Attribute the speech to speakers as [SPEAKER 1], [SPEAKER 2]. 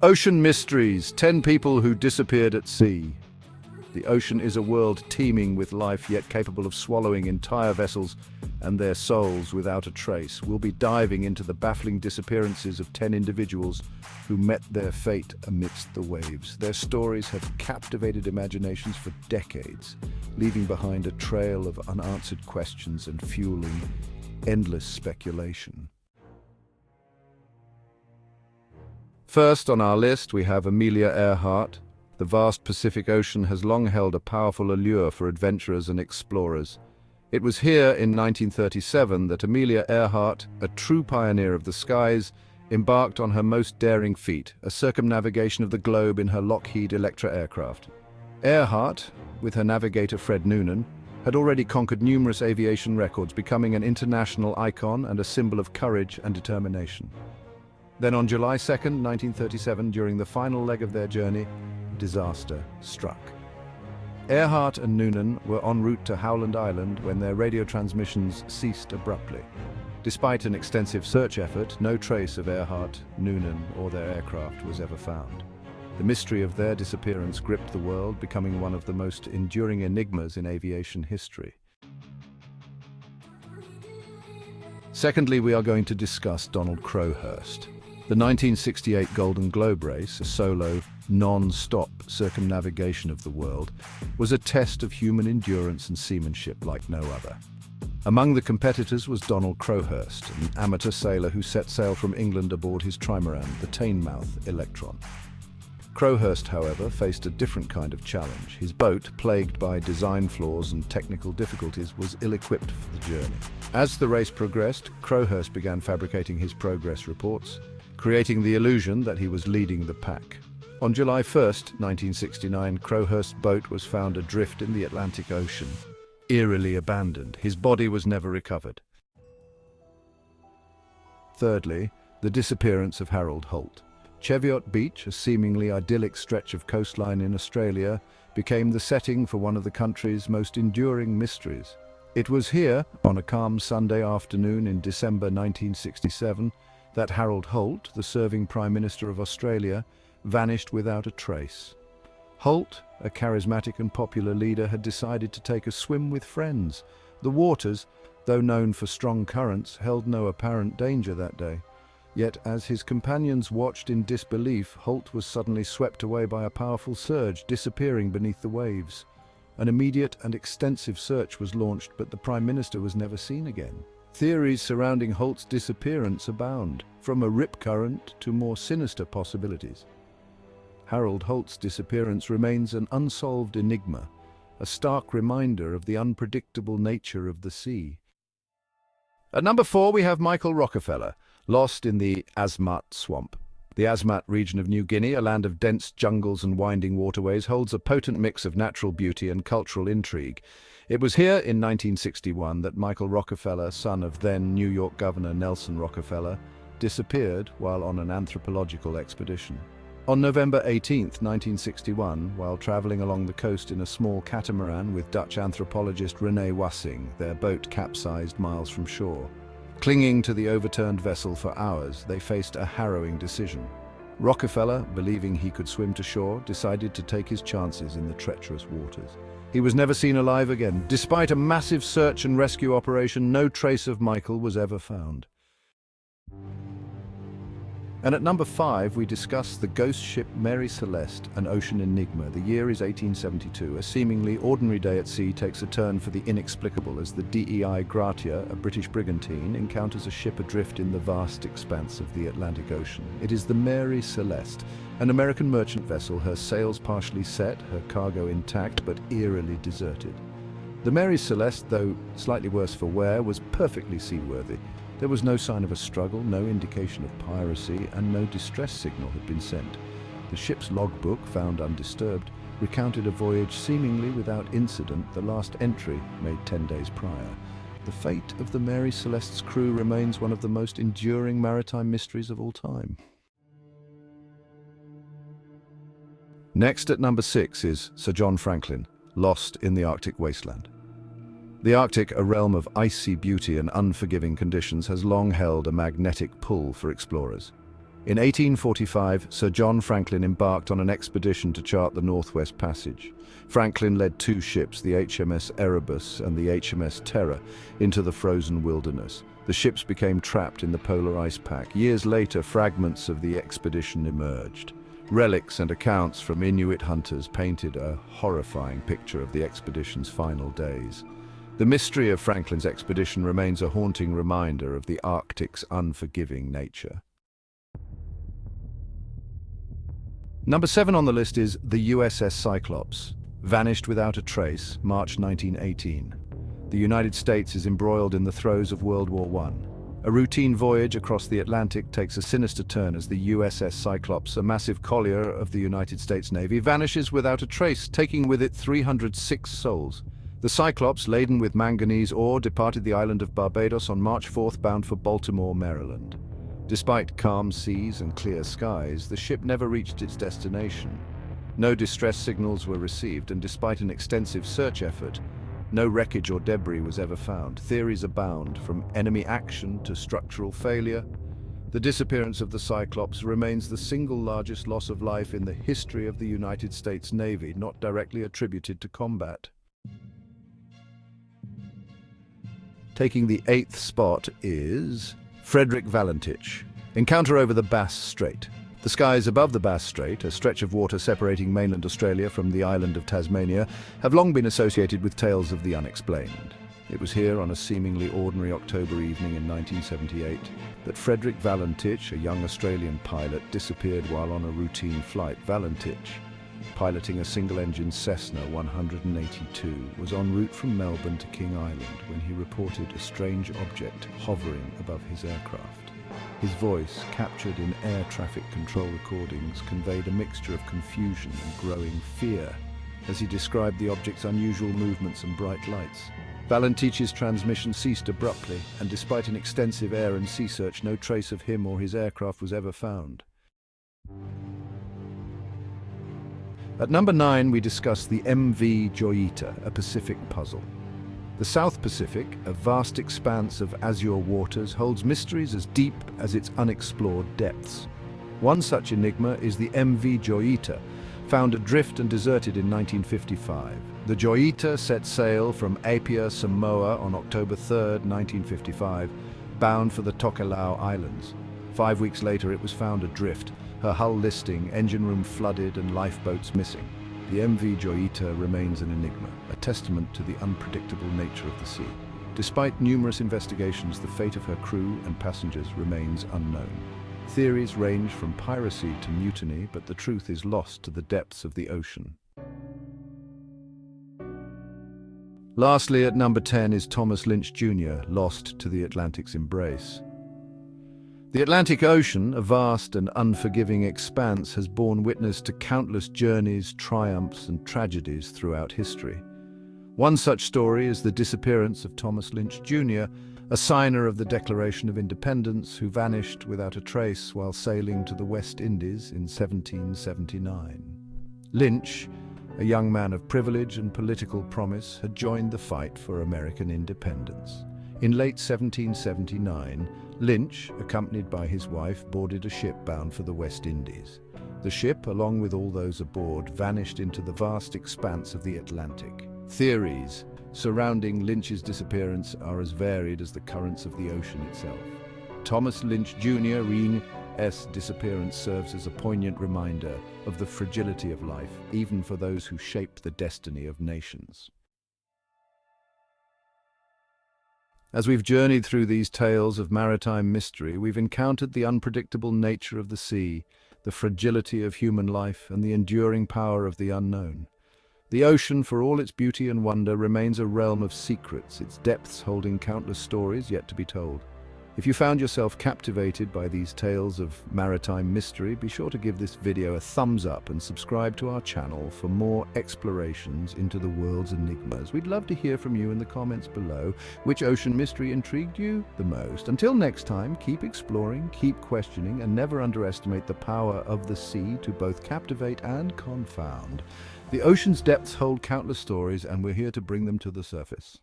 [SPEAKER 1] Ocean Mysteries, 10 people who disappeared at sea. The ocean is a world teeming with life, yet capable of swallowing entire vessels and their souls without a trace. We'll be diving into the baffling disappearances of 10 individuals who met their fate amidst the waves. Their stories have captivated imaginations for decades, leaving behind a trail of unanswered questions and fueling endless speculation. First on our list, we have Amelia Earhart. The vast Pacific Ocean has long held a powerful allure for adventurers and explorers. It was here in 1937 that Amelia Earhart, a true pioneer of the skies, embarked on her most daring feat, a circumnavigation of the globe in her Lockheed Electra aircraft. Earhart, with her navigator Fred Noonan, had already conquered numerous aviation records, becoming an international icon and a symbol of courage and determination. Then on July 2nd, 1937, during the final leg of their journey, disaster struck. Earhart and Noonan were en route to Howland Island when their radio transmissions ceased abruptly. Despite an extensive search effort, no trace of Earhart, Noonan, or their aircraft was ever found. The mystery of their disappearance gripped the world, becoming one of the most enduring enigmas in aviation history. Secondly, we are going to discuss Donald Crowhurst. The 1968 Golden Globe race, a solo, non-stop circumnavigation of the world, was a test of human endurance and seamanship like no other. Among the competitors was Donald Crowhurst, an amateur sailor who set sail from England aboard his trimaran, the Teignmouth Electron. Crowhurst, however, faced a different kind of challenge. His boat, plagued by design flaws and technical difficulties, was ill-equipped for the journey. As the race progressed, Crowhurst began fabricating his progress reports, creating the illusion that he was leading the pack. On July 1st, 1969, Crowhurst's boat was found adrift in the Atlantic Ocean, eerily abandoned. His body was never recovered. Thirdly, the disappearance of Harold Holt. Cheviot Beach, a seemingly idyllic stretch of coastline in Australia, became the setting for one of the country's most enduring mysteries. It was here, on a calm Sunday afternoon in December 1967, that Harold Holt, the serving Prime Minister of Australia, vanished without a trace. Holt, a charismatic and popular leader, had decided to take a swim with friends. The waters, though known for strong currents, held no apparent danger that day. Yet, as his companions watched in disbelief, Holt was suddenly swept away by a powerful surge, disappearing beneath the waves. An immediate and extensive search was launched, but the Prime Minister was never seen again. Theories surrounding Holt's disappearance abound, from a rip current to more sinister possibilities. Harold Holt's disappearance remains an unsolved enigma, a stark reminder of the unpredictable nature of the sea. At number 4, we have Michael Rockefeller, lost in the Asmat Swamp. The Asmat region of New Guinea, a land of dense jungles and winding waterways, holds a potent mix of natural beauty and cultural intrigue. It was here in 1961 that Michael Rockefeller, son of then New York Governor Nelson Rockefeller, disappeared while on an anthropological expedition. On November 18, 1961, while traveling along the coast in a small catamaran with Dutch anthropologist René Wassing, their boat capsized miles from shore. Clinging to the overturned vessel for hours, they faced a harrowing decision. Rockefeller, believing he could swim to shore, decided to take his chances in the treacherous waters. He was never seen alive again. Despite a massive search and rescue operation, no trace of Michael was ever found. And at number 5, we discuss the Ghost Ship Mary Celeste, an ocean enigma. The year is 1872. A seemingly ordinary day at sea takes a turn for the inexplicable as the DEI Gratia, a British brigantine, encounters a ship adrift in the vast expanse of the Atlantic Ocean. It is the Mary Celeste, an American merchant vessel, her sails partially set, her cargo intact, but eerily deserted. The Mary Celeste, though slightly worse for wear, was perfectly seaworthy. There was no sign of a struggle, no indication of piracy, and no distress signal had been sent. The ship's logbook, found undisturbed, recounted a voyage seemingly without incident, the last entry made 10 days prior. The fate of the Mary Celeste's crew remains one of the most enduring maritime mysteries of all time. Next at number 6 is Sir John Franklin, lost in the Arctic wasteland. The Arctic, a realm of icy beauty and unforgiving conditions, has long held a magnetic pull for explorers. In 1845, Sir John Franklin embarked on an expedition to chart the Northwest Passage. Franklin led two ships, the HMS Erebus and the HMS Terror, into the frozen wilderness. The ships became trapped in the polar ice pack. Years later, fragments of the expedition emerged. Relics and accounts from Inuit hunters painted a horrifying picture of the expedition's final days. The mystery of Franklin's expedition remains a haunting reminder of the Arctic's unforgiving nature. Number 7 on the list is the USS Cyclops. Vanished without a trace, March 1918. The United States is embroiled in the throes of World War I. A routine voyage across the Atlantic takes a sinister turn as the USS Cyclops, a massive collier of the United States Navy, vanishes without a trace, taking with it 306 souls. The Cyclops, laden with manganese ore, departed the island of Barbados on March 4th, bound for Baltimore, Maryland. Despite calm seas and clear skies, the ship never reached its destination. No distress signals were received, and despite an extensive search effort, no wreckage or debris was ever found. Theories abound, from enemy action to structural failure. The disappearance of the Cyclops remains the single largest loss of life in the history of the United States Navy, not directly attributed to combat. Taking the 8th spot is Frederick Valentich. Encounter over the Bass Strait. The skies above the Bass Strait, a stretch of water separating mainland Australia from the island of Tasmania, have long been associated with tales of the unexplained. It was here on a seemingly ordinary October evening in 1978 that Frederick Valentich, a young Australian pilot, disappeared while on a routine flight. Valentich, piloting a single-engine Cessna 182, was en route from Melbourne to King Island when he reported a strange object hovering above his aircraft. His voice, captured in air traffic control recordings, conveyed a mixture of confusion and growing fear as he described the object's unusual movements and bright lights. Valentich's transmission ceased abruptly, and despite an extensive air and sea search, no trace of him or his aircraft was ever found. At number 9, we discuss the MV Joyita, a Pacific puzzle. The South Pacific, a vast expanse of azure waters, holds mysteries as deep as its unexplored depths. One such enigma is the MV Joyita, found adrift and deserted in 1955. The Joyita set sail from Apia, Samoa on October 3, 1955, bound for the Tokelau Islands. 5 weeks later, it was found adrift, her hull listing, engine room flooded and lifeboats missing. The MV Joyita remains an enigma, a testament to the unpredictable nature of the sea. Despite numerous investigations, the fate of her crew and passengers remains unknown. Theories range from piracy to mutiny, but the truth is lost to the depths of the ocean. Lastly, at number 10 is Thomas Lynch Jr., lost to the Atlantic's embrace. The Atlantic Ocean, a vast and unforgiving expanse, has borne witness to countless journeys, triumphs, and tragedies throughout history. One such story is the disappearance of Thomas Lynch Jr., a signer of the Declaration of Independence who vanished without a trace while sailing to the West Indies in 1779. Lynch, a young man of privilege and political promise, had joined the fight for American independence. In late 1779, Lynch, accompanied by his wife, boarded a ship bound for the West Indies. The ship, along with all those aboard, vanished into the vast expanse of the Atlantic. Theories surrounding Lynch's disappearance are as varied as the currents of the ocean itself. Thomas Lynch Jr.'s disappearance serves as a poignant reminder of the fragility of life, even for those who shape the destiny of nations. As we've journeyed through these tales of maritime mystery, we've encountered the unpredictable nature of the sea, the fragility of human life, and the enduring power of the unknown. The ocean, for all its beauty and wonder, remains a realm of secrets, its depths holding countless stories yet to be told. If you found yourself captivated by these tales of maritime mystery, be sure to give this video a thumbs up and subscribe to our channel for more explorations into the world's enigmas. We'd love to hear from you in the comments below. Which ocean mystery intrigued you the most? Until next time, keep exploring, keep questioning, and never underestimate the power of the sea to both captivate and confound. The ocean's depths hold countless stories, and we're here to bring them to the surface.